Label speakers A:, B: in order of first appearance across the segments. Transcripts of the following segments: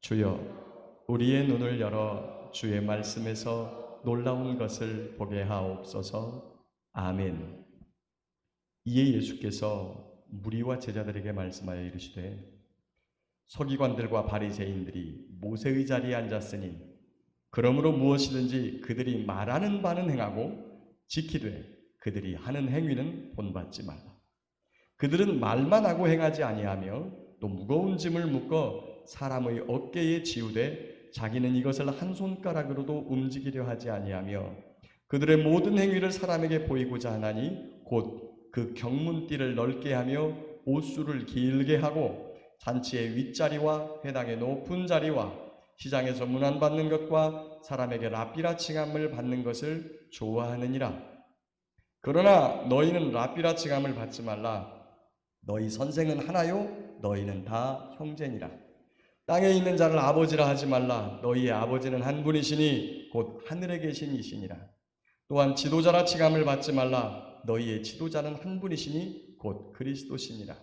A: 주여, 우리의 눈을 열어 주의 말씀에서 놀라운 것을 보게 하옵소서. 아멘. 이에 예수께서 무리와 제자들에게 말씀하여 이르시되, 서기관들과 바리새인들이 모세의 자리에 앉았으니 그러므로 무엇이든지 그들이 말하는 바는 행하고 지키되 그들이 하는 행위는 본받지 말라. 그들은 말만 하고 행하지 아니하며 또 무거운 짐을 묶어 사람의 어깨에 지우되 자기는 이것을 한 손가락으로도 움직이려 하지 아니하며 그들의 모든 행위를 사람에게 보이고자 하나니 곧 그 경문띠를 넓게 하며 옷수를 길게 하고 잔치의 윗자리와 회당의 높은 자리와 시장에서 문안받는 것과 사람에게 랍비라 칭함을 받는 것을 좋아하느니라. 그러나 너희는 랍비라 칭함을 받지 말라. 너희 선생은 하나요? 너희는 다 형제니라. 땅에 있는 자를 아버지라 하지 말라. 너희의 아버지는 한 분이시니 곧 하늘에 계신 이시니라. 또한 지도자라 칭함을 받지 말라. 너희의 지도자는 한 분이시니 곧 그리스도시니라.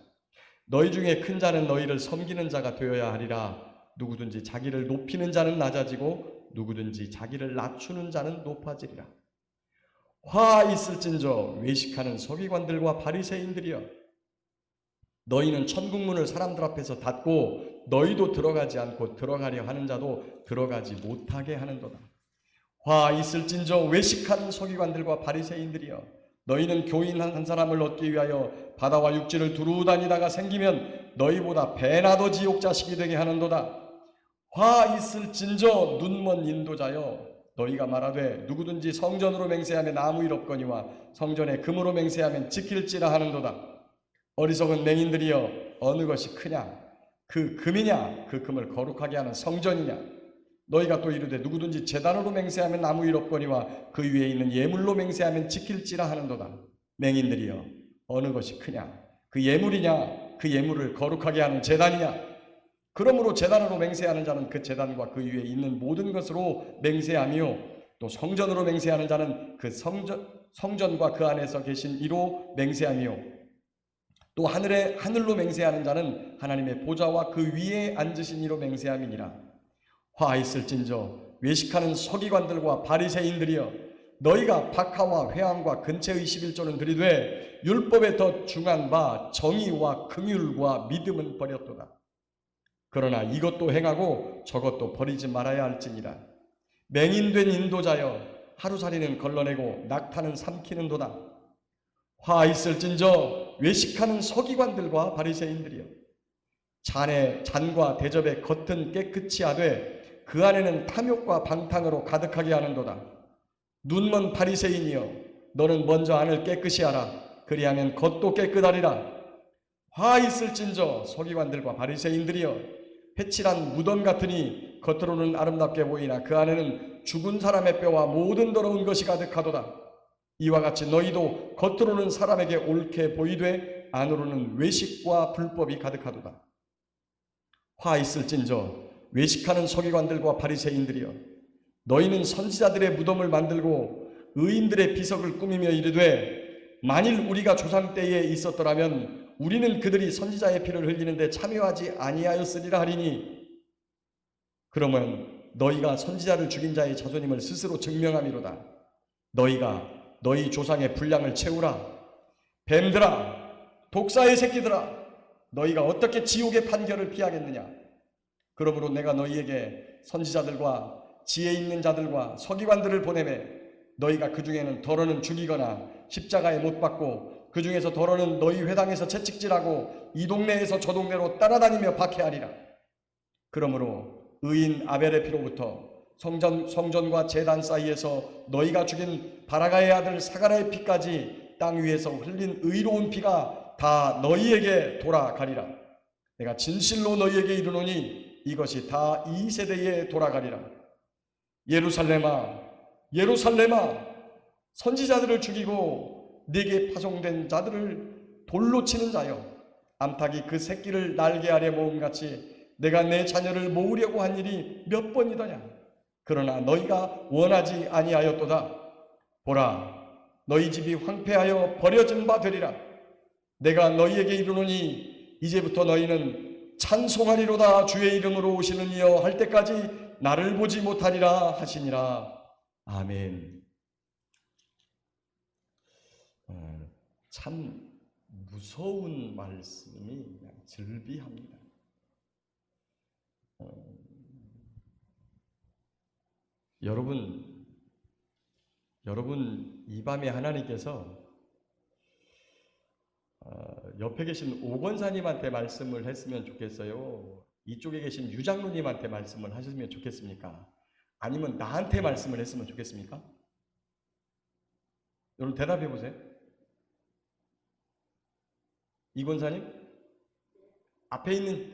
A: 너희 중에 큰 자는 너희를 섬기는 자가 되어야 하리라. 누구든지 자기를 높이는 자는 낮아지고 누구든지 자기를 낮추는 자는 높아지리라. 화 있을진저 외식하는 서기관들과 바리새인들이여, 너희는 천국문을 사람들 앞에서 닫고 너희도 들어가지 않고 들어가려 하는 자도 들어가지 못하게 하는도다. 화 있을진저 외식하는 서기관들과 바리새인들이여, 너희는 교인 한 사람을 얻기 위하여 바다와 육지를 두루 다니다가 생기면 너희보다 배나 더 지옥 자식이 되게 하는도다. 화 있을진저 눈먼 인도자여, 너희가 말하되 누구든지 성전으로 맹세하면 아무 일 없거니와 성전에 금으로 맹세하면 지킬지라 하는도다. 어리석은 맹인들이여, 어느 것이 크냐? 그 금이냐? 그 금을 거룩하게 하는 성전이냐? 너희가 또 이르되 누구든지 제단으로 맹세하면 아무 일 없거니와 그 위에 있는 예물로 맹세하면 지킬지라 하는도다. 맹인들이여, 어느 것이 크냐? 그 예물이냐? 그 예물을 거룩하게 하는 제단이냐? 그러므로 제단으로 맹세하는 자는 그 제단과 그 위에 있는 모든 것으로 맹세하며 또 성전으로 맹세하는 자는 그 성전과 그 안에서 계신 이로 맹세하며 또 하늘로 맹세하는 자는 하나님의 보좌와 그 위에 앉으신 이로 맹세함이니라. 화 있을진저 외식하는 서기관들과 바리새인들이여, 너희가 박하와 회왕과 근체의 11조는 들이되 율법에 더 중한 바 정의와 긍휼과 믿음은 버렸도다. 그러나 이것도 행하고 저것도 버리지 말아야 할지니라. 맹인된 인도자여, 하루살이는 걸러내고 낙타는 삼키는도다. 화 있을진저 외식하는 서기관들과 바리새인들이여, 잔과 대접의 겉은 깨끗이 하되 그 안에는 탐욕과 방탕으로 가득하게 하는도다. 눈먼 바리새인이여, 너는 먼저 안을 깨끗이 하라. 그리하면 겉도 깨끗하리라. 화 있을진저 서기관들과 바리새인들이여, 회칠한 무덤 같으니 겉으로는 아름답게 보이나 그 안에는 죽은 사람의 뼈와 모든 더러운 것이 가득하도다. 이와 같이 너희도 겉으로는 사람에게 옳게 보이되 안으로는 외식과 불법이 가득하도다. 화 있을진저 외식하는 서기관들과 바리새인들이여, 너희는 선지자들의 무덤을 만들고 의인들의 비석을 꾸미며 이르되 만일 우리가 조상 때에 있었더라면 우리는 그들이 선지자의 피를 흘리는데 참여하지 아니하였으리라 하리니, 그러면 너희가 선지자를 죽인 자의 자손임을 스스로 증명함이로다. 너희가 너희 조상의 분량을 채우라. 뱀들아, 독사의 새끼들아, 너희가 어떻게 지옥의 판결을 피하겠느냐? 그러므로 내가 너희에게 선지자들과 지혜 있는 자들과 서기관들을 보내매 너희가 그 중에는 더러는 죽이거나 십자가에 못 박고 그 중에서 더러는 너희 회당에서 채찍질하고 이 동네에서 저 동네로 따라다니며 박해하리라. 그러므로 의인 아벨의 피로부터 성전과 제단 사이에서 너희가 죽인 바라가의 아들 사가랴의 피까지 땅 위에서 흘린 의로운 피가 다 너희에게 돌아가리라. 내가 진실로 너희에게 이르노니 이것이 다 이 세대에 돌아가리라. 예루살렘아, 예루살렘아, 선지자들을 죽이고 네게 파송된 자들을 돌로 치는 자여, 암탉이 그 새끼를 날개 아래 모음같이 내가 내 자녀를 모으려고 한 일이 몇 번이더냐? 그러나 너희가 원하지 아니하였도다. 보라, 너희 집이 황폐하여 버려진 바 되리라. 내가 너희에게 이르노니 이제부터 너희는 찬송하리로다 주의 이름으로 오시는 이여 할 때까지 나를 보지 못하리라 하시니라. 아멘. 참 무서운 말씀이 그냥 즐비합니다. 여러분 이 밤에 하나님께서 옆에 계신 오권사님한테 말씀을 했으면 좋겠어요? 이쪽에 계신 유장로님한테 말씀을 하셨으면 좋겠습니까? 아니면 나한테 말씀을 했으면 좋겠습니까? 여러분 대답해 보세요. 이권사님?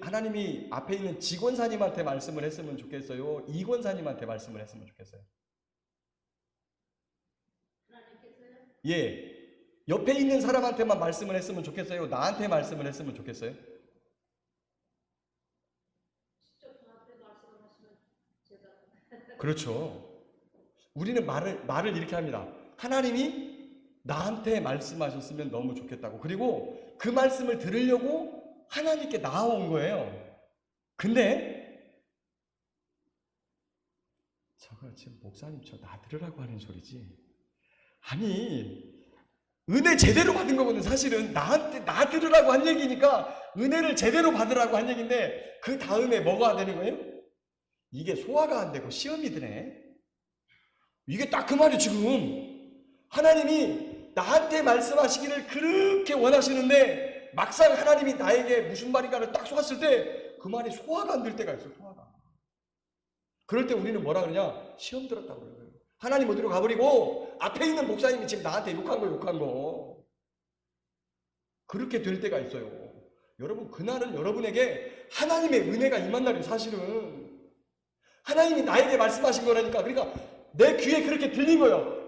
A: 하나님이 앞에 있는 지권사님한테 말씀을 했으면 좋겠어요? 이권사님한테 말씀을 했으면 좋겠어요? 예. 옆에 있는 사람한테만 말씀을 했으면 좋겠어요? 나한테 말씀을 했으면 좋겠어요? 그렇죠. 우리는 말을 이렇게 합니다. 하나님이 나한테 말씀하셨으면 너무 좋겠다고. 그리고 그 말씀을 들으려고 하나님께 나아온 거예요. 근데 저거 지금 목사님 저 나 들으라고 하는 소리지. 아니 은혜 제대로 받은 거거든. 사실은 나한테 나 들으라고 한 얘기니까 은혜를 제대로 받으라고 한 얘기인데 그 다음에 뭐가 되는 거예요? 이게 소화가 안 되고 시험이 드네. 이게 딱 그 말이 지금 하나님이 나한테 말씀하시기를 그렇게 원하시는데 막상 하나님이 나에게 무슨 말인가를 딱 쏘았을 때 그 말이 소화가 안 될 때가 있어. 소화가. 그럴 때 우리는 뭐라 그러냐? 시험 들었다고 그래요. 하나님 어디로 가버리고 앞에 있는 목사님이 지금 나한테 욕한 거 그렇게 될 때가 있어요. 여러분 그날은 여러분에게 하나님의 은혜가 임한 날이에요. 사실은 하나님이 나에게 말씀하신 거라니까. 그러니까 내 귀에 그렇게 들린 거예요.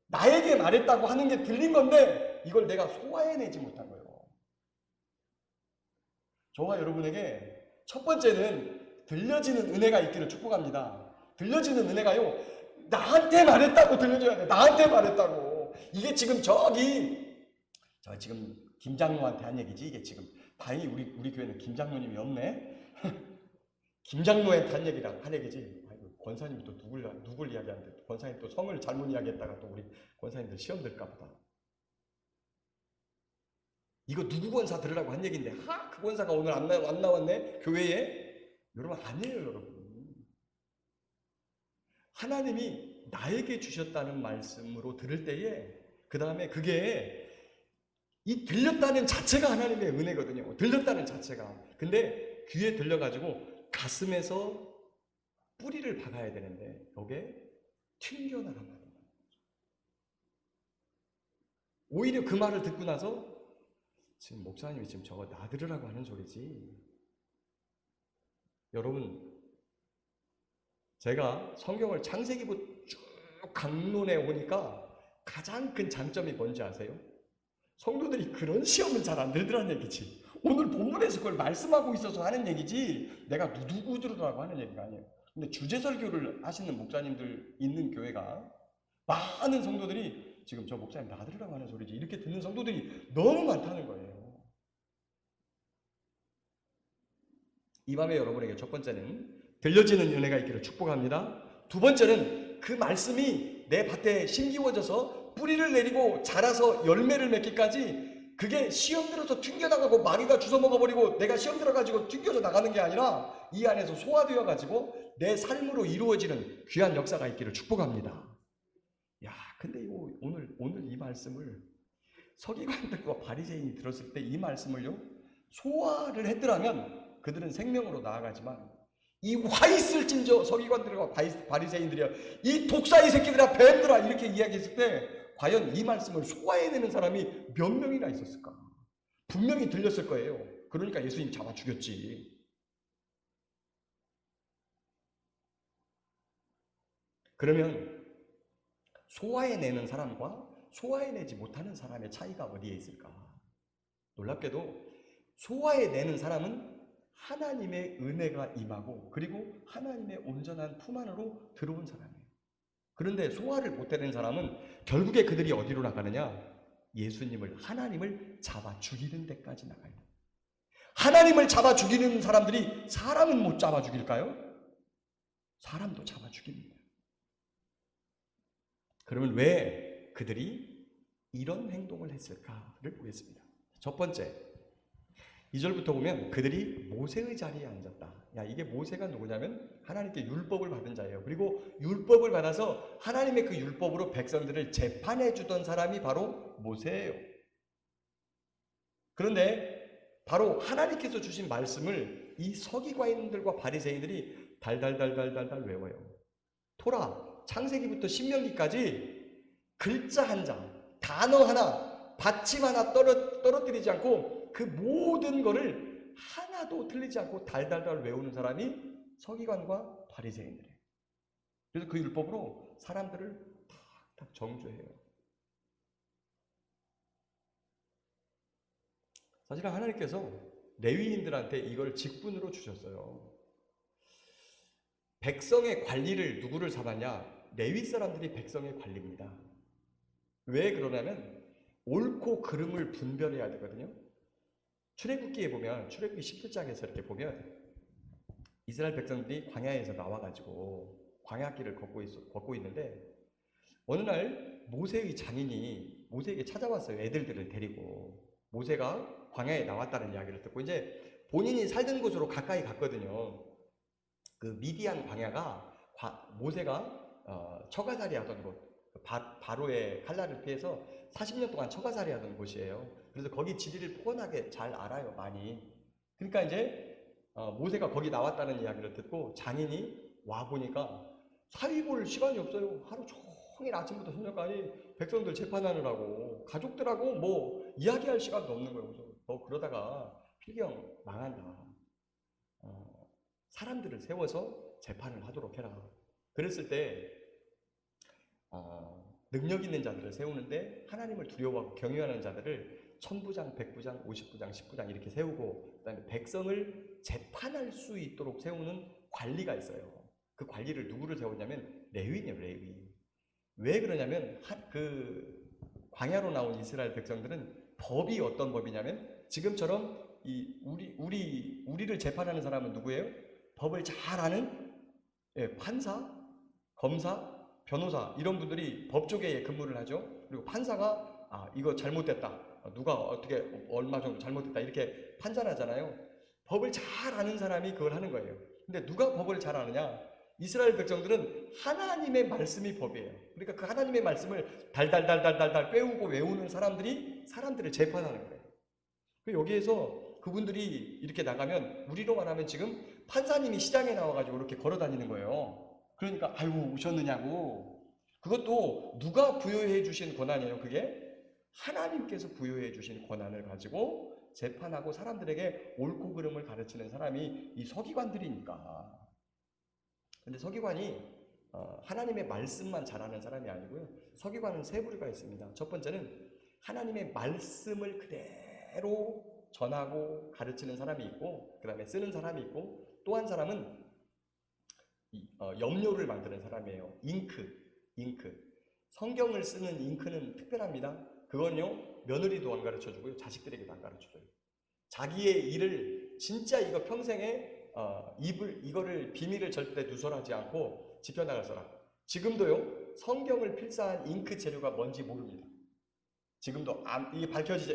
A: 나에게 말했다고 하는 게 들린 건데 이걸 내가 소화해내지 못한 거예요. 저와 여러분에게 첫 번째는 들려지는 은혜가 있기를 축복합니다. 들려지는 은혜가요, 나한테 말했다고 들려줘야 돼. 나한테 말했다고. 이게 지금 저 지금 김장로한테 한 얘기지. 이게 지금 다행히 우리 교회는 김장로님이 없네. 김장로한테 한 얘기지. 아이고, 권사님이 또 누굴 이야기하는데 권사님 또 성을 잘못 이야기했다가 또 우리 권사님들 시험 들까 보다. 이거 누구 권사 들으라고 한 얘기인데 그 권사가 오늘 안 나왔네 교회에. 여러분 아니에요. 여러분 하나님이 나에게 주셨다는 말씀으로 들을 때에 그 다음에 그게 이 들렸다는 자체가 하나님의 은혜거든요. 들렸다는 자체가. 근데 귀에 들려가지고 가슴에서 뿌리를 박아야 되는데 여기에 튕겨나간 말이에요. 오히려 그 말을 듣고 나서 지금 목사님이 지금 저거 나 들으라고 하는 소리지. 여러분 제가 성경을 창세기부터 쭉 강론해 오니까 가장 큰 장점이 뭔지 아세요? 성도들이 그런 시험은 잘 안 들더라는 얘기지. 오늘 본문에서 그걸 말씀하고 있어서 하는 얘기지 내가 누구 들으라고 하는 얘기가 아니에요. 근데 주제설교를 하시는 목사님들 있는 교회가 많은 성도들이 지금 저 목사님 나 들으라고 하는 소리지 이렇게 듣는 성도들이 너무 많다는 거예요. 이 밤에 여러분에게 첫 번째는 들려지는 은혜가 있기를 축복합니다. 두 번째는 그 말씀이 내 밭에 심기워져서 뿌리를 내리고 자라서 열매를 맺기까지 그게 시험 들어서 튕겨나가고 마귀가 주워 먹어버리고 내가 시험 들어가지고 튕겨져 나가는 게 아니라 이 안에서 소화되어가지고 내 삶으로 이루어지는 귀한 역사가 있기를 축복합니다. 야, 근데 오늘 이 말씀을 서기관들과 바리새인이 들었을 때 이 말씀을요 소화를 했더라면 그들은 생명으로 나아가지만 이 와 있을진저 서기관들과 바리새인들이야 이 독사의 새끼들아 뱀들아 이렇게 이야기했을 때 과연 이 말씀을 소화해내는 사람이 몇 명이나 있었을까? 분명히 들렸을 거예요. 그러니까 예수님 잡아 죽였지. 그러면 소화해내는 사람과 소화해내지 못하는 사람의 차이가 어디에 있을까? 놀랍게도 소화해내는 사람은 하나님의 은혜가 임하고 그리고 하나님의 온전한 품 안으로 들어온 사람이에요. 그런데 소화를 못해낸 사람은 결국에 그들이 어디로 나가느냐? 예수님을 하나님을 잡아 죽이는 데까지 나가요. 하나님을 잡아 죽이는 사람들이 사람은 못 잡아 죽일까요? 사람도 잡아 죽입니다. 그러면 왜 그들이 이런 행동을 했을까를 보겠습니다. 첫 번째, 2절부터 보면 그들이 모세의 자리에 앉았다. 야, 이게 모세가 누구냐면 하나님께 율법을 받은 자예요. 그리고 율법을 받아서 하나님의 그 율법으로 백성들을 재판해 주던 사람이 바로 모세예요. 그런데 바로 하나님께서 주신 말씀을 이 서기관들과 바리새인들이 달달달달달달 외워요. 토라, 창세기부터 신명기까지 글자 한 장, 단어 하나, 받침 하나 떨어뜨리지 않고 그 모든 거를 하나도 틀리지 않고 달달달 외우는 사람이 서기관과 바리새인들이에요. 그래서 그 율법으로 사람들을 탁탁 정죄해요. 사실은 하나님께서 레위인들한테 이걸 직분으로 주셨어요. 백성의 관리를 누구를 잡았냐? 레위 사람들이 백성의 관리입니다. 왜 그러냐면 옳고 그름을 분별해야 되거든요. 출애굽기에 보면, 출애굽기 17장에서 이렇게 보면 이스라엘 백성들이 광야에서 나와가지고 광야길을 걷고 있는데 어느 날 모세의 장인이 모세에게 찾아왔어요. 애들들을 데리고. 모세가 광야에 나왔다는 이야기를 듣고 이제 본인이 살던 곳으로 가까이 갔거든요. 그 미디안 광야가 모세가 처가살이 하던 곳, 바로의 칼날을 피해서 40년 동안 처가살이 하던 곳이에요. 그래서 거기 지리를 뻔하게 잘 알아요, 많이. 그러니까 이제 모세가 거기 나왔다는 이야기를 듣고 장인이 와 보니까 사위 볼 시간이 없어요. 하루 종일 아침부터 저녁까지 백성들 재판하느라고 가족들하고 뭐 이야기할 시간도 없는 거예요. 그래서 그러다가 필경 망한다. 사람들을 세워서 재판을 하도록 해라. 그랬을 때 능력 있는 자들을 세우는데 하나님을 두려워하고 경외하는 자들을 1000부장, 100부장, 50부장, 10부장 이렇게 세우고 그다음에 백성을 재판할 수 있도록 세우는 관리가 있어요. 그 관리를 누구를 세웠냐면 레위인이에요. 레위. 왜 그러냐면 그 광야로 나온 이스라엘 백성들은 법이 어떤 법이냐면 지금처럼 우리를 재판하는 사람은 누구예요? 법을 잘 아는 판사, 검사, 변호사 이런 분들이 법조계에 근무를 하죠. 그리고 판사가 이거 잘못됐다. 누가 어떻게 얼마 정도 잘못됐다. 이렇게 판단하잖아요. 법을 잘 아는 사람이 그걸 하는 거예요. 근데 누가 법을 잘 아느냐? 이스라엘 백성들은 하나님의 말씀이 법이에요. 그러니까 그 하나님의 말씀을 달달달달달달 빼우고 외우는 사람들이 사람들을 재판하는 거예요. 여기에서 그분들이 이렇게 나가면 우리로 말하면 지금 판사님이 시장에 나와가지고 이렇게 걸어 다니는 거예요. 그러니까 아이고 오셨느냐고. 그것도 누가 부여해 주신 권한이에요. 그게 하나님께서 부여해 주신 권한을 가지고 재판하고 사람들에게 옳고 그름을 가르치는 사람이 이 서기관들이니까. 근데 서기관이 하나님의 말씀만 잘하는 사람이 아니고요. 서기관은 세 부류가 있습니다. 첫 번째는 하나님의 말씀을 그대로 전하고 가르치는 사람이 있고, 그 다음에 쓰는 사람이 있고, 또 한 사람은 염료를 만드는 사람이에요. 잉크. 성경을 쓰는 잉크는 특별합니다. 그건요, 며느리도 안 가르쳐주고요, 자식들에게도 안 가르쳐줘요. 자기의 일을 진짜 이거 평생에 이거를 비밀을 절대 누설하지 않고 지켜나갈 사람. 지금도요, 성경을 필사한 잉크 재료가 뭔지 모릅니다. 지금도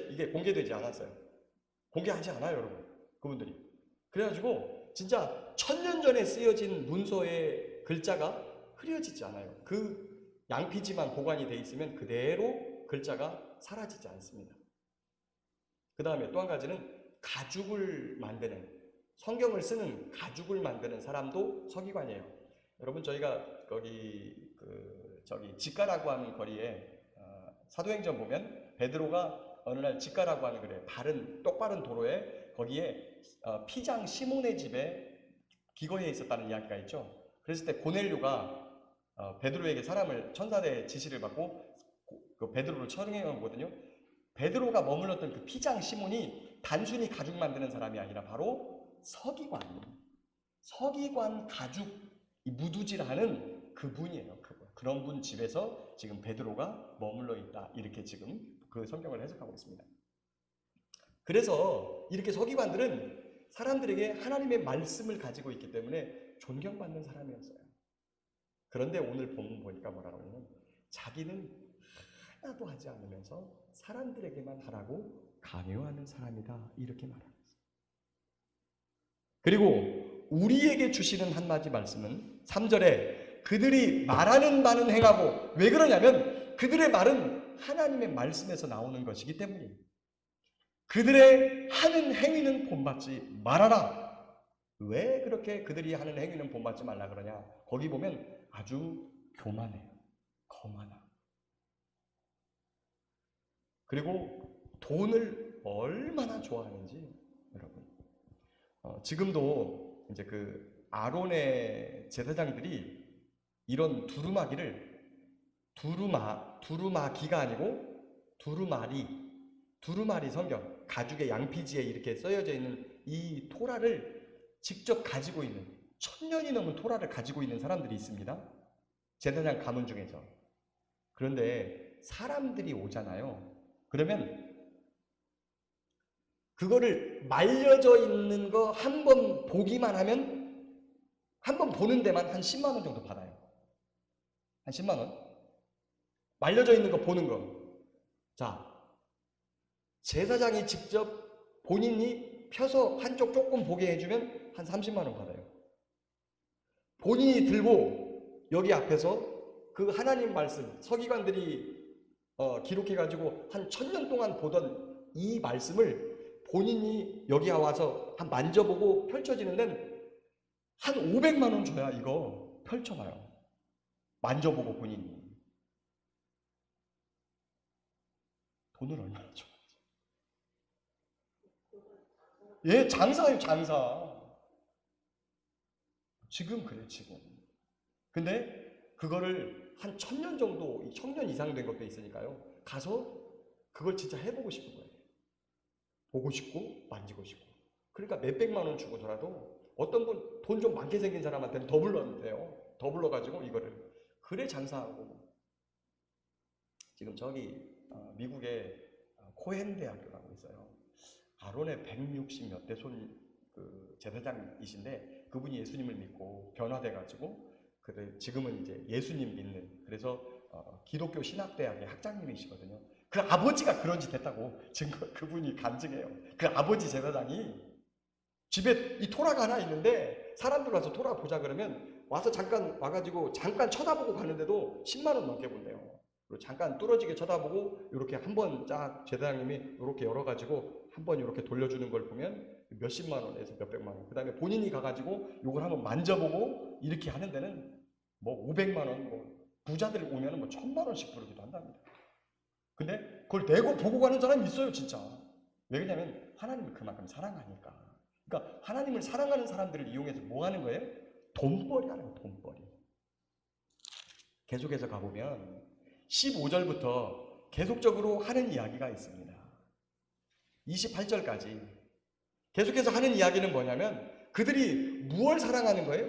A: 이게 공개되지 않았어요. 공개하지 않아요, 여러분. 그분들이. 그래가지고 진짜 1000년 전에 쓰여진 문서의 글자가 흐려지지 않아요. 그 양피지만 보관이 돼 있으면 그대로 글자가 사라지지 않습니다. 그 다음에 또 한 가지는 가죽을 만드는, 성경을 쓰는 가죽을 만드는 사람도 서기관이에요. 여러분, 저희가 저기 직가라고 하는 거리에 사도행전 보면 베드로가 어느 날 직가라고 하는 거리에 똑바른 도로에 거기에 피장 시몬의 집에 기거해 있었다는 이야기가 있죠. 그랬을 때 고넬료가 베드로에게 천사의 지시를 받고 그 베드로를 처형해 오거든요. 베드로가 머물렀던 그 피장 시몬이 단순히 가죽 만드는 사람이 아니라 바로 서기관 가죽 무두질하는 그분이에요. 그런 분 집에서 지금 베드로가 머물러 있다. 이렇게 지금 그 성경을 해석하고 있습니다. 그래서 이렇게 서기관들은 사람들에게 하나님의 말씀을 가지고 있기 때문에 존경받는 사람이었어요. 그런데 오늘 본문 보니까 뭐라고 하냐면 자기는 하나도 하지 않으면서 사람들에게만 하라고 강요하는 사람이다, 이렇게 말합니다. 그리고 우리에게 주시는 한마디 말씀은 3절에 그들이 말하는 바는 행하고, 왜 그러냐면 그들의 말은 하나님의 말씀에서 나오는 것이기 때문이에요. 그들의 하는 행위는 본받지 말아라. 왜 그렇게 그들이 하는 행위는 본받지 말라 그러냐? 거기 보면 아주 교만해요. 거만함. 그리고 돈을 얼마나 좋아하는지 여러분, 지금도 이제 그 아론의 제사장들이 이런 두루마기를 두루마기가 아니고 두루마리 성경, 가죽의 양피지에 이렇게 써여져 있는 이 토라를 직접 가지고 있는, 1000년이 넘은 토라를 가지고 있는 사람들이 있습니다. 제사장 가문 중에서. 그런데 사람들이 오잖아요. 그러면 그거를 말려져 있는 거 한 번 보기만 하면, 한 번 보는 데만 한 10만 원 정도 받아요. 한 10만 원. 말려져 있는 거 보는 거. 자, 제사장이 직접 본인이 펴서 한쪽 조금 보게 해주면 한 30만 원 받아요. 본인이 들고 여기 앞에서 그 하나님 말씀, 서기관들이 기록해가지고 한 1000년 동안 보던 이 말씀을 본인이 여기 와서 한 만져보고 펼쳐지는 데는 한 500만 원 줘야 이거 펼쳐봐요. 만져보고 본인이. 돈을 얼마나 줘? 예, 장사예요, 장사. 지금 그래, 지금. 근데 그거를 한 1000년 정도, 1000년 이상 된 것도 있으니까요. 가서 그걸 진짜 해보고 싶은 거예요. 보고 싶고 만지고 싶고. 그러니까 몇백만 원 주고서라도 어떤 분 돈 좀 많게 생긴 사람한테는 더 불러는데요. 더 불러가지고 이거를. 그래 장사하고. 지금 저기 미국에 코헨 대학교라고 있어요. 아론의 160 몇 대 손 그 제사장이신데 그분이 예수님을 믿고 변화돼가지고 지금은 이제 예수님 믿는, 그래서 기독교 신학대학의 학장님이시거든요. 그 아버지가 그런 짓 했다고 지금 그분이 간증해요. 그 아버지 제사장이 집에 이 토라가 하나 있는데 사람들 와서 토라 보자 그러면 와서 잠깐 와가지고 잠깐 쳐다보고 가는데도 10만 원 넘게 본대요. 그리고 잠깐 뚫어지게 쳐다보고 이렇게 한번 쫙 제사장님이 이렇게 열어가지고 한번 이렇게 돌려주는 걸 보면 몇십만 원에서 몇백만 원. 그 다음에 본인이 가가지고 이걸 한번 만져보고 이렇게 하는 데는 뭐 500만 원, 뭐 부자들 오면은 뭐 1000만 원씩 부르기도 한답니다. 근데 그걸 내고 보고 가는 사람이 있어요, 진짜. 왜 그러냐면 하나님을 그만큼 사랑하니까. 그러니까 하나님을 사랑하는 사람들을 이용해서 뭐 하는 거예요? 돈벌이 하는 거예요, 돈벌이. 계속해서 가보면 15절부터 계속적으로 하는 이야기가 있습니다. 28절까지 계속해서 하는 이야기는 뭐냐면 그들이 무엇을 사랑하는 거예요?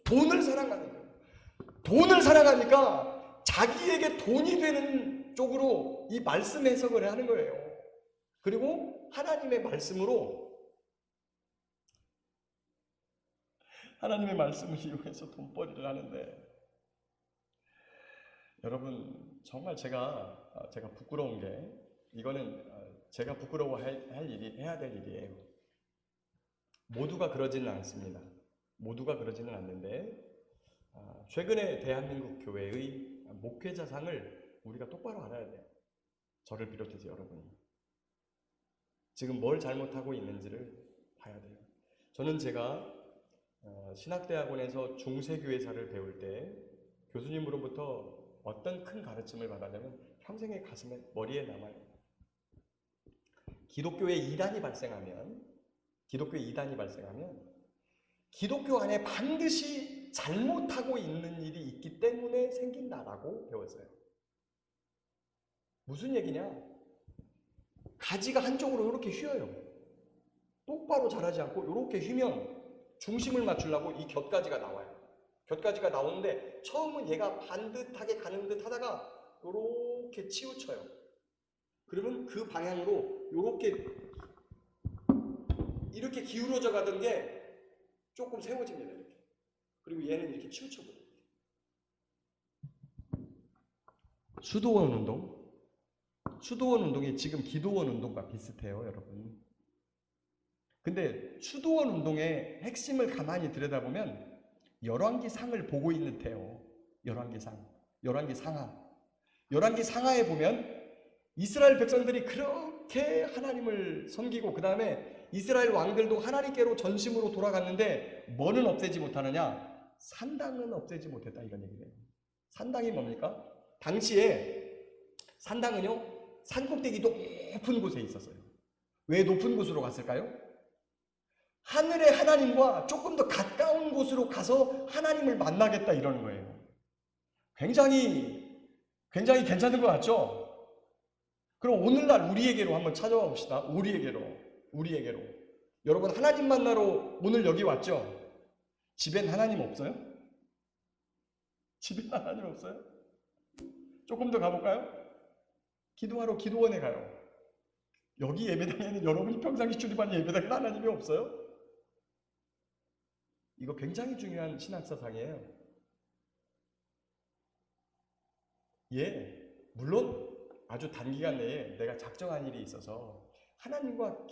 A: 돈을 사랑하는 거예요. 돈을 사랑하니까 자기에게 돈이 되는 쪽으로 이 말씀 해석을 하는 거예요. 그리고 하나님의 말씀으로, 하나님의 말씀을 이용해서 돈벌이를 하는데, 여러분 정말 제가 부끄러운 게, 이거는 제가 부끄러워할 일이, 해야 될 일이에요. 모두가 그러지는 않습니다. 모두가 그러지는 않는데 최근에 대한민국 교회의 목회자상을 우리가 똑바로 알아야 돼요. 저를 비롯해서 여러분이 지금 뭘 잘못하고 있는지를 봐야 돼요. 저는 제가 신학대학원에서 중세교회사를 배울 때 교수님으로부터 어떤 큰 가르침을 받았냐면 평생의 가슴에, 머리에 남아요. 기독교에 이단이 발생하면 기독교 안에 반드시 잘못하고 있는 일이 있기 때문에 생긴다라고 배웠어요. 무슨 얘기냐? 가지가 한쪽으로 이렇게 휘어요. 똑바로 자라지 않고 이렇게 휘면 중심을 맞추려고 이 곁가지가 나와요. 곁가지가 나오는데 처음은 얘가 반듯하게 가는 듯 하다가 이렇게 치우쳐요. 그러면 그 방향으로 이렇게 이렇게 기울어져 가던 게 조금 세워집니다. 이렇게. 그리고 얘는 이렇게 치우쳐버려요. 수도원 운동. 수도원 운동이 지금 기도원 운동과 비슷해요, 여러분. 근데 수도원 운동의 핵심을 가만히 들여다보면 열왕기상을 보고 있는 태요. 열왕기상. 열왕기 상하. 열왕기 상하에 보면 이스라엘 백성들이 그렇게 하나님을 섬기고 그 다음에 이스라엘 왕들도 하나님께로 전심으로 돌아갔는데 뭐는 없애지 못하느냐? 산당은 없애지 못했다 이런 얘기예요. 산당이 뭡니까? 당시에 산당은요 산꼭대기 높은 곳에 있었어요. 왜 높은 곳으로 갔을까요? 하늘의 하나님과 조금 더 가까운 곳으로 가서 하나님을 만나겠다 이러는 거예요. 굉장히 괜찮은 것 같죠? 그럼 오늘날 우리에게로 한번 찾아와 봅시다. 우리에게로. 여러분 하나님 만나러 오늘 여기 왔죠? 집엔 하나님 없어요? 집엔 하나님 없어요? 조금 더 가볼까요? 기도하러 기도원에 가요. 여기 예배당에는 여러분이 평상시 출입하는 예배당에 하나님이 없어요? 이거 굉장히 중요한 신학사상이에요. 물론 아주 단기간 내에 내가 작정한 일이 있어서 하나님과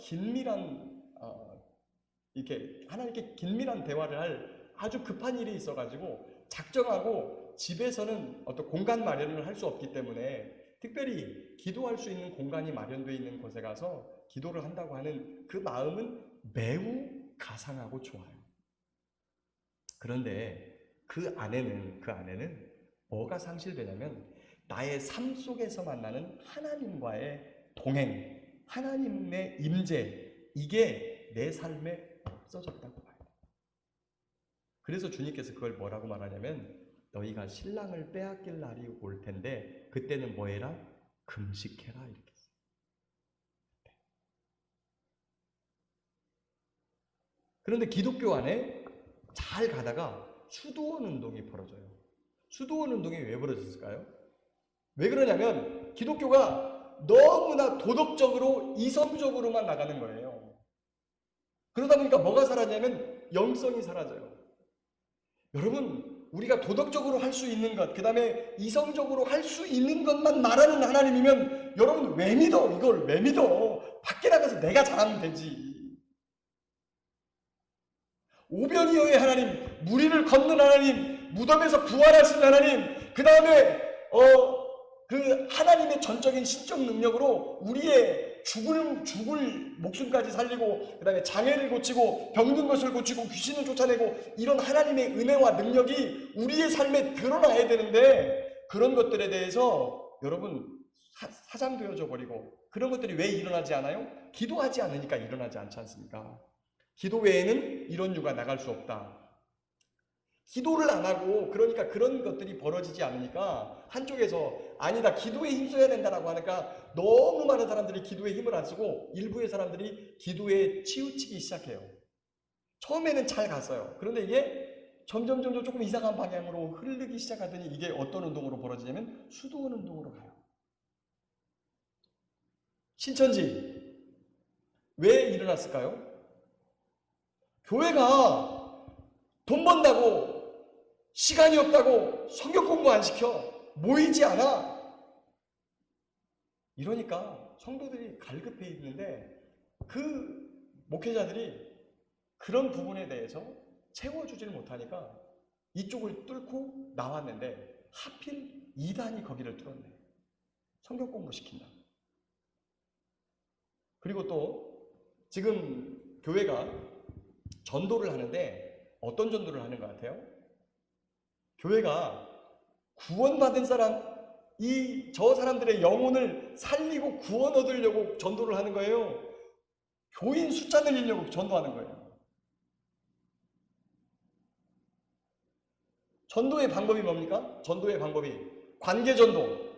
A: 하나님께 긴밀한 대화를 할 아주 급한 일이 있어가지고 작정하고 집에서는 어떤 공간 마련을 할 수 없기 때문에 특별히 기도할 수 있는 공간이 마련되어 있는 곳에 가서 기도를 한다고 하는 그 마음은 매우 가상하고 좋아요. 그런데 그 안에는 뭐가 상실되냐면 나의 삶 속에서 만나는 하나님과의 동행, 하나님의 임재, 이게 내 삶에 없어졌다고 봐요. 그래서 주님께서 그걸 뭐라고 말하냐면 너희가 신랑을 빼앗길 날이 올 텐데 그때는 뭐 해라? 금식해라 이렇게 했어요. 그런데 기독교 안에 잘 가다가 수도원 운동이 벌어져요. 수도원 운동이 왜 벌어졌을까요? 왜 그러냐면 기독교가 너무나 도덕적으로 이성적으로만 나가는 거예요. 그러다 보니까 뭐가 사라지냐면 영성이 사라져요. 여러분 우리가 도덕적으로 할 수 있는 것, 그 다음에 이성적으로 할 수 있는 것만 말하는 하나님이면 여러분 왜 믿어? 이걸 왜 믿어? 밖에 나가서 내가 잘하면 되지. 오병이어의 하나님, 무리를 걷는 하나님, 무덤에서 부활하신 하나님, 그 다음에 그 하나님의 전적인 신적 능력으로 우리의 죽을 목숨까지 살리고 그 다음에 장애를 고치고 병든 것을 고치고 귀신을 쫓아내고 이런 하나님의 은혜와 능력이 우리의 삶에 드러나야 되는데 그런 것들에 대해서 여러분 사장되어져 버리고 그런 것들이 왜 일어나지 않아요? 기도하지 않으니까 일어나지 않지 않습니까? 기도 외에는 이런 유가 나갈 수 없다. 기도를 안 하고 그러니까 그런 것들이 벌어지지 않으니까 한쪽에서 아니다 기도에 힘써야 된다라고 하니까 너무 많은 사람들이 기도에 힘을 안 쓰고 일부의 사람들이 기도에 치우치기 시작해요. 처음에는 잘 갔어요. 그런데 이게 점점 조금 이상한 방향으로 흐르기 시작하더니 이게 어떤 운동으로 벌어지냐면 수도원 운동으로 가요. 신천지 왜 일어났을까요? 교회가 돈 번다고 시간이 없다고 성경 공부 안 시켜 모이지 않아. 이러니까 성도들이 갈급해 있는데 그 목회자들이 그런 부분에 대해서 채워주지를 못하니까 이쪽을 뚫고 나왔는데 하필 이단이 거기를 뚫었네. 성경 공부 시킨다. 그리고 또 지금 교회가 전도를 하는데 어떤 전도를 하는 것 같아요? 교회가 구원받은 사람, 저 사람들의 영혼을 살리고 구원 얻으려고 전도를 하는 거예요. 교인 숫자 늘리려고 전도하는 거예요. 전도의 방법이 뭡니까? 전도의 방법이 관계 전도,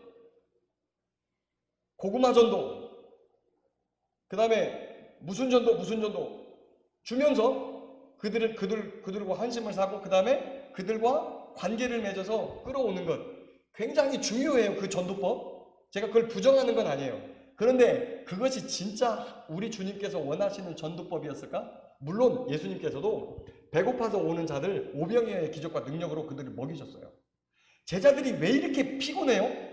A: 고구마 전도, 그 다음에 무슨 전도 주면서 그들과 한심을 사고 그 다음에 그들과 관계를 맺어서 끌어오는 것 굉장히 중요해요. 그 전도법 제가 그걸 부정하는 건 아니에요. 그런데 그것이 진짜 우리 주님께서 원하시는 전도법이었을까? 물론 예수님께서도 배고파서 오는 자들 오병이어의 기적과 능력으로 그들을 먹이셨어요. 제자들이 왜 이렇게 피곤해요?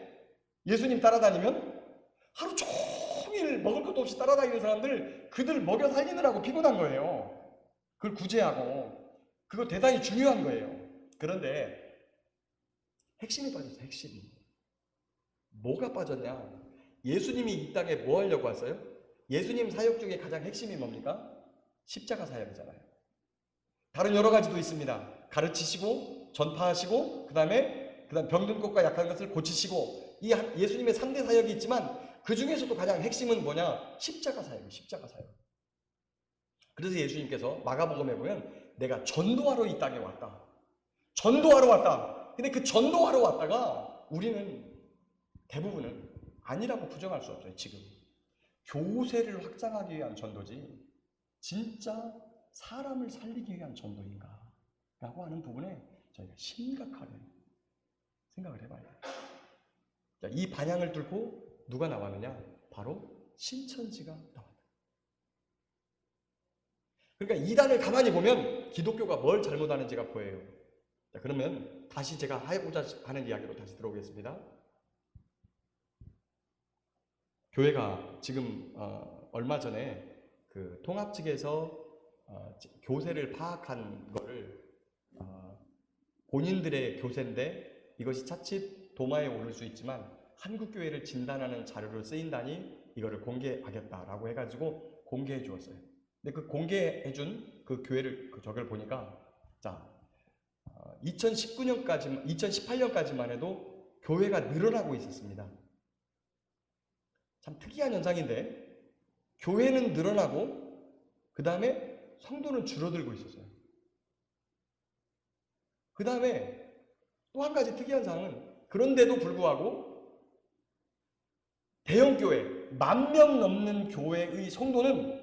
A: 예수님 따라다니면 하루 종일 먹을 것도 없이 따라다니는 사람들 그들 먹여 살리느라고 피곤한 거예요. 그걸 구제하고 그거 대단히 중요한 거예요. 그런데 핵심이 빠졌어요. 핵심이. 뭐가 빠졌냐? 예수님이 이 땅에 뭐 하려고 왔어요? 예수님 사역 중에 가장 핵심이 뭡니까? 십자가 사역이잖아요. 다른 여러 가지도 있습니다. 가르치시고 전파하시고 그다음에 병든 것과 약한 것을 고치시고 이 예수님의 3대 사역이 있지만 그 중에서도 가장 핵심은 뭐냐? 십자가 사역이에요. 십자가 사역. 그래서 예수님께서 마가복음에 보면 내가 전도하러 이 땅에 왔다. 전도하러 왔다. 근데 그 전도하러 왔다가 우리는 대부분은 아니라고 부정할 수 없어요. 지금 교세를 확장하기 위한 전도지 진짜 사람을 살리기 위한 전도인가 라고 하는 부분에 저희가 심각하게 생각을 해봐야 돼요. 자, 이 반향을 뚫고 누가 나왔느냐? 바로 신천지가 나왔다. 그러니까 이단을 가만히 보면 기독교가 뭘 잘못하는지가 보여요. 자, 그러면 다시 제가 하고자 하는 이야기로 다시 들어오겠습니다. 교회가 지금 얼마 전에 그 통합 측에서 교세를 파악한 거를 본인들의 교세인데 이것이 차칫 도마에 오를 수 있지만 한국교회를 진단하는 자료로 쓰인다니 이거를 공개하겠다라고 해가지고 공개해 주었어요. 근데 그 공개해 준 그 교회를 저걸 보니까 자 2018년까지만 해도 교회가 늘어나고 있었습니다. 참 특이한 현상인데 교회는 늘어나고 그 다음에 성도는 줄어들고 있었어요. 그 다음에 또 한 가지 특이한 사항은 그런데도 불구하고 대형교회 10,000명 넘는 교회의 성도는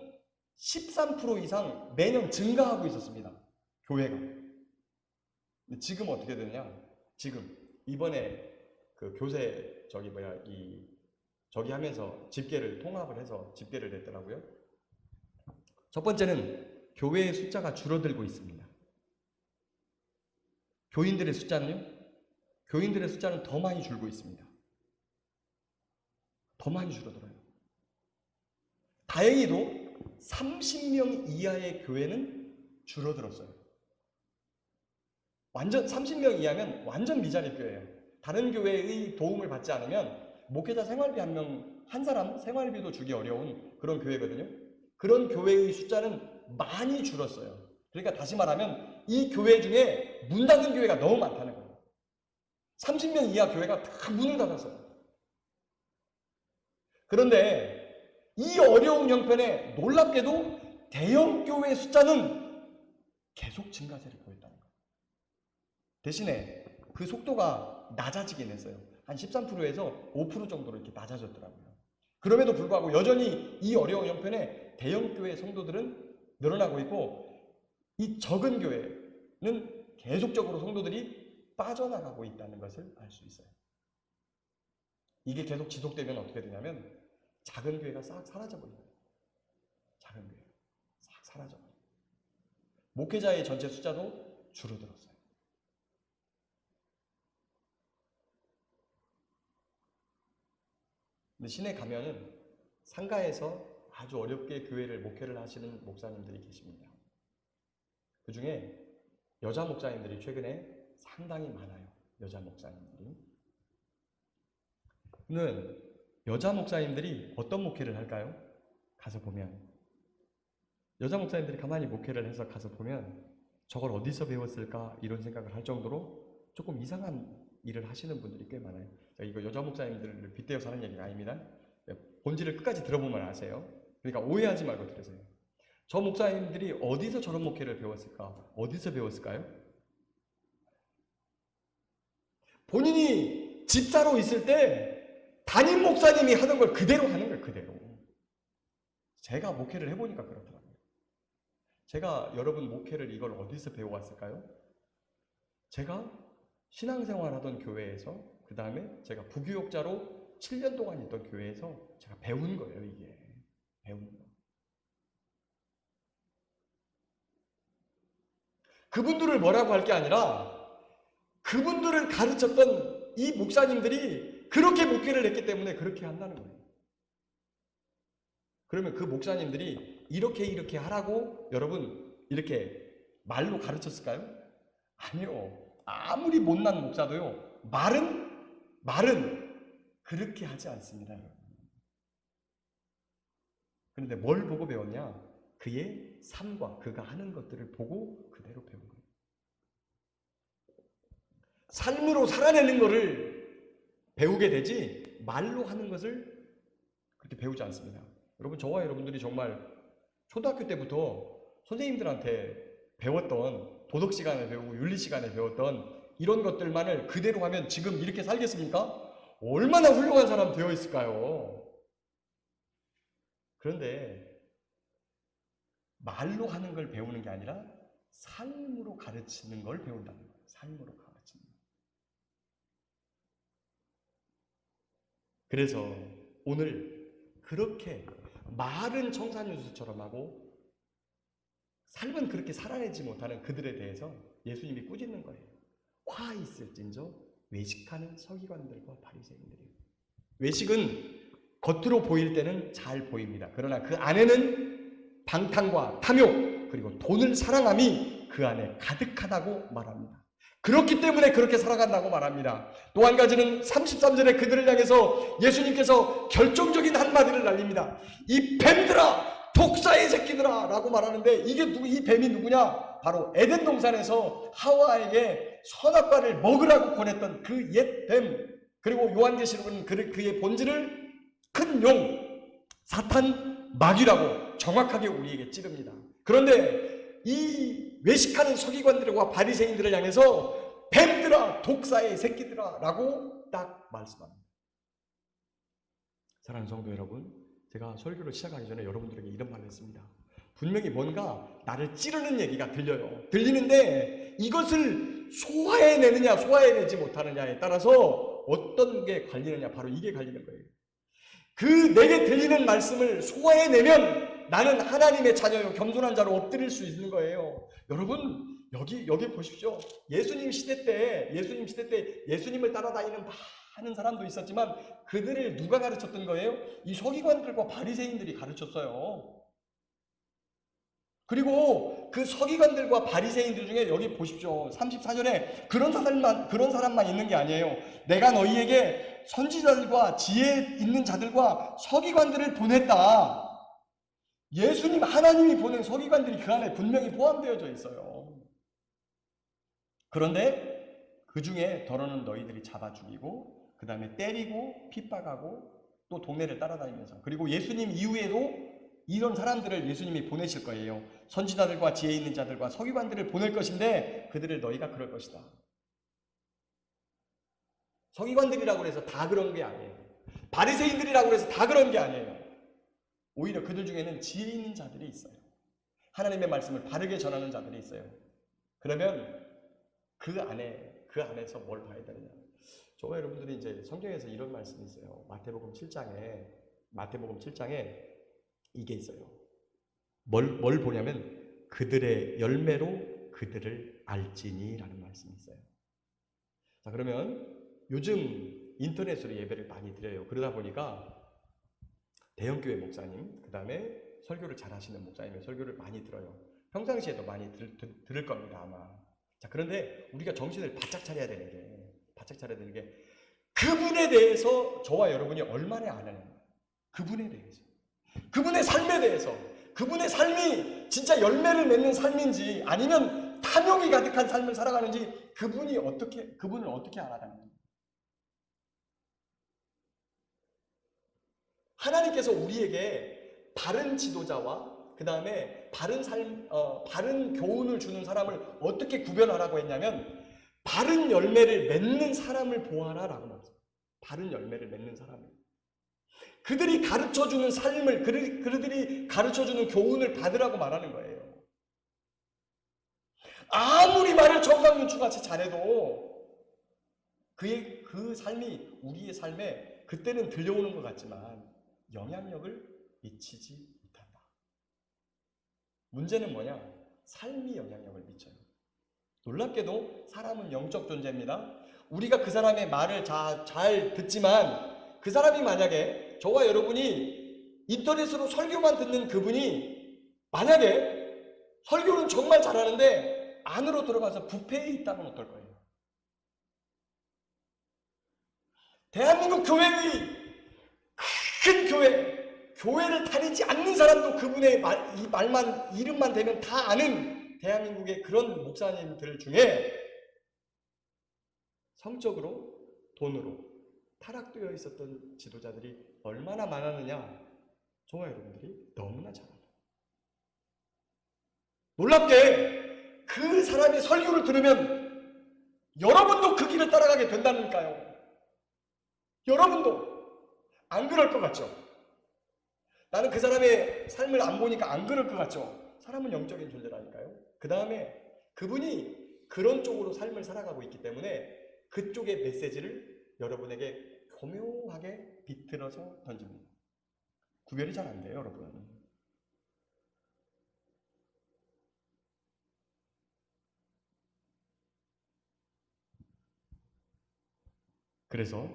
A: 13% 이상 매년 증가하고 있었습니다. 교회가. 근데 지금 어떻게 되느냐? 지금 이번에 그 교세 저기 하면서 집계를 통합을 해서 집계를 냈더라고요. 첫 번째는 교회의 숫자가 줄어들고 있습니다. 교인들의 숫자는요? 교인들의 숫자는 더 많이 줄고 있습니다. 더 많이 줄어들어요. 다행히도 30명 이하의 교회는 줄어들었어요. 완전 30명 이하면 완전 미자립 교회예요. 다른 교회의 도움을 받지 않으면 목회자 생활비 한 사람 생활비도 주기 어려운 그런 교회거든요. 그런 교회의 숫자는 많이 줄었어요. 그러니까 다시 말하면 이 교회 중에 문 닫은 교회가 너무 많다는 거예요. 30명 이하 교회가 다 문을 닫았어요. 그런데 이 어려운 형편에 놀랍게도 대형 교회 숫자는 계속 증가세를 보였다는 거예요. 대신에 그 속도가 낮아지긴 했어요. 한 13%에서 5% 정도로 이렇게 낮아졌더라고요. 그럼에도 불구하고 여전히 이 어려운 형편에 대형 교회 성도들은 늘어나고 있고 이 적은 교회는 계속적으로 성도들이 빠져나가고 있다는 것을 알 수 있어요. 이게 계속 지속되면 어떻게 되냐면 작은 교회가 싹 사라져버려요. 작은 교회가 싹 사라져버려요. 목회자의 전체 숫자도 줄어들었어요. 근데 시내 가면은 상가에서 아주 어렵게 교회를 목회를 하시는 목사님들이 계십니다. 그 중에 여자 목사님들이 최근에 상당히 많아요. 여자 목사님들이. 는 여자 목사님들이 어떤 목회를 할까요? 가서 보면 여자 목사님들이 가만히 목회를 해서 가서 보면 저걸 어디서 배웠을까 이런 생각을 할 정도로 조금 이상한 일을 하시는 분들이 꽤 많아요. 이거 여자 목사님들을 빗대어서 하는 얘기가 아닙니다. 본질을 끝까지 들어보면 아세요. 그러니까 오해하지 말고 들으세요. 저 목사님들이 어디서 저런 목회를 배웠을까? 어디서 배웠을까요? 본인이 집사로 있을 때 담임 목사님이 하는 걸 그대로 하는 거예요. 그대로. 제가 목회를 해보니까 그렇더라고요. 제가 여러분 목회를 이걸 어디서 배워왔을까요? 제가 신앙생활 하던 교회에서 그 다음에 제가 부교육자로 7년 동안 있던 교회에서 제가 배운 거예요. 이게 배운 거. 그분들을 뭐라고 할 게 아니라 그분들을 가르쳤던 이 목사님들이 그렇게 목회를 했기 때문에 그렇게 한다는 거예요. 그러면 그 목사님들이 이렇게 하라고 여러분 이렇게 말로 가르쳤을까요? 아니요. 아무리 못난 목사도요. 말은 그렇게 하지 않습니다. 그런데 뭘 보고 배웠냐? 그의 삶과 그가 하는 것들을 보고 그대로 배운 거예요. 삶으로 살아내는 것을 배우게 되지 말로 하는 것을 그렇게 배우지 않습니다. 여러분, 저와 여러분들이 정말 초등학교 때부터 선생님들한테 배웠던 도덕 시간에 배우고 윤리 시간에 배웠던 이런 것들만을 그대로 하면 지금 이렇게 살겠습니까? 얼마나 훌륭한 사람 되어 있을까요? 그런데 말로 하는 걸 배우는 게 아니라 삶으로 가르치는 걸 배운다는 거예요. 삶으로 가르치는 거. 그래서 오늘 그렇게 말은 청산유수처럼 하고 삶은 그렇게 살아내지 못하는 그들에 대해서 예수님이 꾸짖는 거예요. 화 있을진저 외식하는 서기관들과 바리새인들이요. 외식은 겉으로 보일 때는 잘 보입니다. 그러나 그 안에는 방탕과 탐욕 그리고 돈을 사랑함이 그 안에 가득하다고 말합니다. 그렇기 때문에 그렇게 살아간다고 말합니다. 또 한 가지는 33절에 그들을 향해서 예수님께서 결정적인 한마디를 날립니다. 이 뱀들아! 독사의 새끼들아! 라고 말하는데 이 뱀이 누구냐? 바로 에덴 동산에서 하와에게 선악과를 먹으라고 권했던 그 옛 뱀. 그리고 요한계시록은 그의 본질을 큰 용, 사탄, 마귀라고 정확하게 우리에게 찌릅니다. 그런데 이 외식하는 서기관들과 바리새인들을 향해서 뱀들아, 독사의 새끼들아 라고 딱 말씀합니다. 사랑하는 성도 여러분, 제가 설교를 시작하기 전에 여러분들에게 이런 말을 했습니다. 분명히 뭔가 나를 찌르는 얘기가 들려요. 들리는데 이것을 소화해내느냐 소화해내지 못하느냐에 따라서 어떤 게 갈리느냐, 바로 이게 갈리는 거예요. 그 내게 들리는 말씀을 소화해내면 나는 하나님의 자녀요 겸손한 자로 엎드릴 수 있는 거예요. 여러분 여기 보십시오. 예수님 시대 때 예수님을 따라다니는 많은 사람도 있었지만 그들을 누가 가르쳤던 거예요? 이 서기관들과 바리새인들이 가르쳤어요. 그리고 그 서기관들과 바리새인들 중에 여기 보십시오. 34절에 그런 사람만 있는 게 아니에요. 내가 너희에게 선지자들과 지혜 있는 자들과 서기관들을 보냈다. 예수님 하나님이 보낸 서기관들이 그 안에 분명히 포함되어져 있어요. 그런데 그 중에 더러는 너희들이 잡아 죽이고 그 다음에 때리고 핍박하고 또 동네를 따라다니면서, 그리고 예수님 이후에도 이런 사람들을 예수님이 보내실 거예요. 선지자들과 지혜 있는 자들과 서기관들을 보낼 것인데 그들을 너희가 그럴 것이다. 서기관들이라고 해서 다 그런 게 아니에요. 바리새인들이라고 해서 다 그런 게 아니에요. 오히려 그들 중에는 지혜 있는 자들이 있어요. 하나님의 말씀을 바르게 전하는 자들이 있어요. 그러면 그 안에서 뭘 봐야 되느냐? 저와 여러분들이 이제 성경에서 이런 말씀이 있어요. 마태복음 7장에 이게 있어요. 뭘 보냐면 그들의 열매로 그들을 알지니라는 말씀이 있어요. 자, 그러면 요즘 인터넷으로 예배를 많이 드려요. 그러다 보니까 대형교회 목사님, 그 다음에 설교를 잘 하시는 목사님의 설교를 많이 들어요. 평상시에도 많이 들을 겁니다, 아마. 자, 그런데 우리가 정신을 바짝 차려야 되는 게 그분에 대해서 저와 여러분이 얼마나 아느냐. 그분에 대해서. 그분의 삶에 대해서. 그분의 삶이 진짜 열매를 맺는 삶인지 아니면 탐욕이 가득한 삶을 살아가는지 그분을 어떻게 알아가는지. 하나님께서 우리에게 바른 지도자와 그 다음에 바른 교훈을 주는 사람을 어떻게 구별하라고 했냐면 바른 열매를 맺는 사람을 보아라라고 말했어요. 바른 열매를 맺는 사람을. 그들이 가르쳐주는 삶을, 그들이 가르쳐주는 교훈을 받으라고 말하는 거예요. 아무리 말을 정상윤추같이 잘해도 그 삶이 우리의 삶에 그때는 들려오는 것 같지만 영향력을 미치지 못한다. 문제는 뭐냐? 삶이 영향력을 미쳐요. 놀랍게도 사람은 영적 존재입니다. 우리가 그 사람의 말을 잘 듣지만 그 사람이 만약에 저와 여러분이 인터넷으로 설교만 듣는 그분이 만약에 설교는 정말 잘하는데 안으로 들어가서 부패에 있다면 어떨 거예요? 대한민국 교회의 큰 교회를 다니지 않는 사람도 그분의 이름만 대면 다 아는 대한민국의 그런 목사님들 중에 성적으로, 돈으로 타락되어 있었던 지도자들이 얼마나 많았느냐? 저와 여러분들이 너무나 잘 알아요. 놀랍게 그 사람의 설교를 들으면 여러분도 그 길을 따라가게 된다니까요. 여러분도 안 그럴 것 같죠? 나는 그 사람의 삶을 안 보니까 안 그럴 것 같죠? 사람은 영적인 존재라니까요. 그 다음에 그분이 그런 쪽으로 삶을 살아가고 있기 때문에 그쪽의 메시지를 여러분에게 교묘하게 비틀어서 던집니다. 구별이 잘 안 돼요, 여러분. 그래서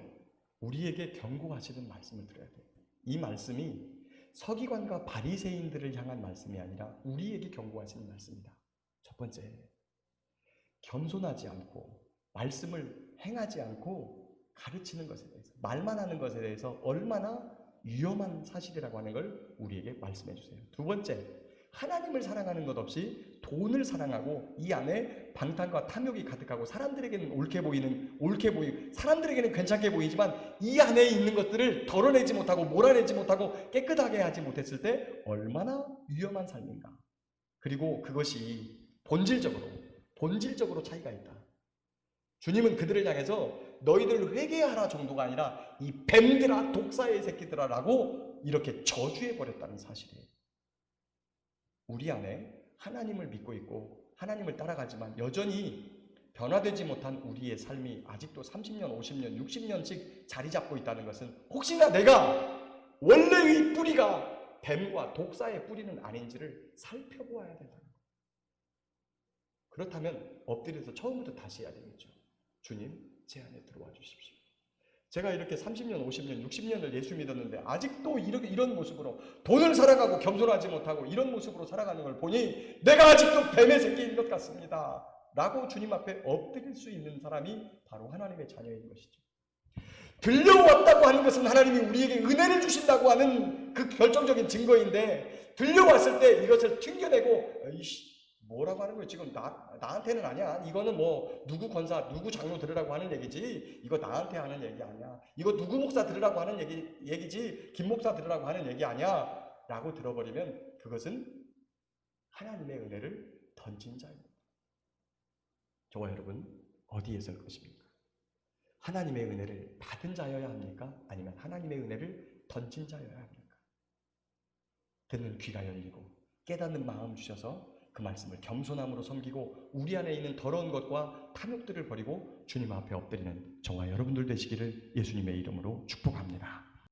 A: 우리에게 경고하시는 말씀을 드려야 돼요. 이 말씀이 서기관과 바리새인들을 향한 말씀이 아니라 우리에게 경고하시는 말씀이다. 첫 번째, 겸손하지 않고 말씀을 행하지 않고 가르치는 것에 대해서, 말만 하는 것에 대해서 얼마나 위험한 사실이라고 하는 걸 우리에게 말씀해 주세요. 두 번째, 하나님을 사랑하는 것 없이 돈을 사랑하고 이 안에 방탕과 탐욕이 가득하고 사람들에게는 사람들에게는 괜찮게 보이지만 이 안에 있는 것들을 덜어내지 못하고 몰아내지 못하고 깨끗하게 하지 못했을 때 얼마나 위험한 삶인가. 그리고 그것이 본질적으로 차이가 있다. 주님은 그들을 향해서 너희들 회개하라 정도가 아니라 이 뱀들아, 독사의 새끼들아 라고 이렇게 저주해 버렸다는 사실이에요. 우리 안에 하나님을 믿고 있고 하나님을 따라가지만 여전히 변화되지 못한 우리의 삶이 아직도 30년, 50년, 60년씩 자리 잡고 있다는 것은 혹시나 내가 원래의 뿌리가 뱀과 독사의 뿌리는 아닌지를 살펴보아야 된다는 거예요. 그렇다면 엎드려서 처음부터 다시 해야 되겠죠. 주님, 제 안에 들어와 주십시오. 제가 이렇게 30년, 50년, 60년을 예수 믿었는데 아직도 이런 모습으로 돈을 사랑하고 겸손하지 못하고 이런 모습으로 살아가는 걸 보니 내가 아직도 뱀의 새끼인 것 같습니다. 라고 주님 앞에 엎드릴 수 있는 사람이 바로 하나님의 자녀인 것이죠. 들려왔다고 하는 것은 하나님이 우리에게 은혜를 주신다고 하는 그 결정적인 증거인데 들려왔을 때 이것을 튕겨내고 뭐라고 하는 거예요? 지금 나한테는 아니야. 이거는 뭐 누구 권사, 누구 장로 들으라고 하는 얘기지. 이거 나한테 하는 얘기 아니야. 이거 누구 목사 들으라고 하는 얘기지. 김 목사 들으라고 하는 얘기 아니야. 라고 들어버리면 그것은 하나님의 은혜를 던진 자입니다. 저와 여러분 어디에 설 것입니까? 하나님의 은혜를 받은 자여야 합니까? 아니면 하나님의 은혜를 던진 자여야 합니까? 듣는 귀가 열리고 깨닫는 마음 주셔서 그 말씀을 겸손함으로 섬기고 우리 안에 있는 더러운 것과 탐욕들을 버리고 주님 앞에 엎드리는 저와 여러분들 되시기를 예수님의 이름으로 축복합니다.